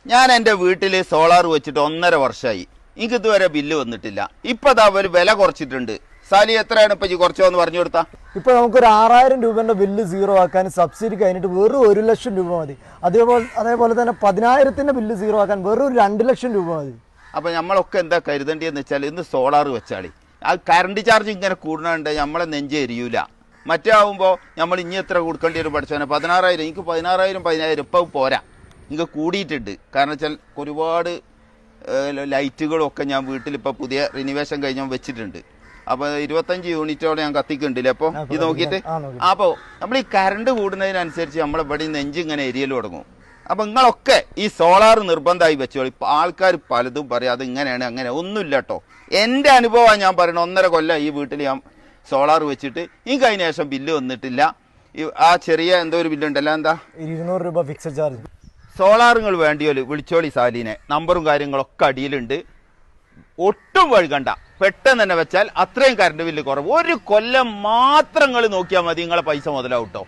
ഞാൻ എൻ്റെ വീട്ടിൽ സോളാർ വെച്ചിട്ട് 1.5 വർഷമായി. എനിക്ക് ഇതുവരെ ബില്ല് വന്നിട്ടില്ല. ഇപ്പൊ അവർ വില കുറച്ചിട്ടുണ്ട്. സാലി എത്രയാണ് ഇപ്പൊ കുറച്ചോ എന്ന് പറഞ്ഞു കൊടുത്താ? ഇപ്പൊ നമുക്കൊരു 6000 രൂപന്റെ ബില്ല് സീറോ ആക്കാൻ സബ്സിഡി കഴിഞ്ഞിട്ട് വെറും 1 ലക്ഷം രൂപ മതി. അതേപോലെ തന്നെ 10,000ന്റെ ബില്ല് സീറോ ആക്കാൻ വെറും 2 ലക്ഷം രൂപ മതി. അപ്പൊ നമ്മളൊക്കെ എന്താ കരുതേണ്ടതെന്ന് വെച്ചാൽ ഇന്ന് സോളാർ വെച്ചാളി. ആ കറണ്ട് ചാർജ് ഇങ്ങനെ കൂടുന്നുണ്ട്, നമ്മളെ നെഞ്ച് എരിയൂല. മറ്റേ ആവുമ്പോൾ നമ്മൾ ഇനി എത്ര കൊടുക്കേണ്ടി വരും പഠിച്ചവനെ? 16,000. എനിക്ക് 16,000 ഇപ്പം പോരാ, എനിക്ക് കൂടിയിട്ടുണ്ട്. കാരണം വെച്ചാൽ ഒരുപാട് ലൈറ്റുകളൊക്കെ ഞാൻ വീട്ടിലിപ്പോൾ പുതിയ റിനിവേഷൻ കഴിഞ്ഞാൽ വെച്ചിട്ടുണ്ട്. അപ്പോൾ 25 യൂണിറ്റോടെ ഞാൻ കത്തിക്കുന്നുണ്ടല്ലേ. അപ്പോൾ ഇത് നോക്കിയിട്ട് അപ്പോൾ നമ്മൾ ഈ കറണ്ട് കൂടുന്നതിനനുസരിച്ച് നമ്മളിവിടെ നെഞ്ച് ഇങ്ങനെ എരിയൽ തുടങ്ങും. അപ്പം നിങ്ങളൊക്കെ ഈ സോളാർ നിർബന്ധമായി വെച്ചോളൂ. ആൾക്കാർ പലതും പറയും അത് ഇങ്ങനെയാണ് അങ്ങനെ ഒന്നുമില്ല കേട്ടോ. എൻ്റെ അനുഭവമാണ് ഞാൻ പറയുന്നത്. 1.5 കൊല്ലം ഈ വീട്ടിൽ ഞാൻ സോളാർ വെച്ചിട്ട് എനിക്ക് അതിന് ശേഷം ബില്ല് വന്നിട്ടില്ല. ആ ചെറിയ എന്തോ ഒരു ബില്ലുണ്ടല്ലോ, എന്താ 200 രൂപ ഫിക്സഡ് ചാർജ്. സോളാറുകൾ വേണ്ടിയോല് വിളിച്ചോളി സാലിനെ. നമ്പറും കാര്യങ്ങളൊക്കെ അടിയിലുണ്ട്. ഒട്ടും വഴുകണ്ട, പെട്ടെന്ന് തന്നെ വെച്ചാൽ അത്രയും കറണ്ട് ബില്ല് കുറവ്. 1 കൊല്ലം മാത്രം നിങ്ങൾ നോക്കിയാൽ മതി, നിങ്ങളെ പൈസ മുതലാവും കേട്ടോ.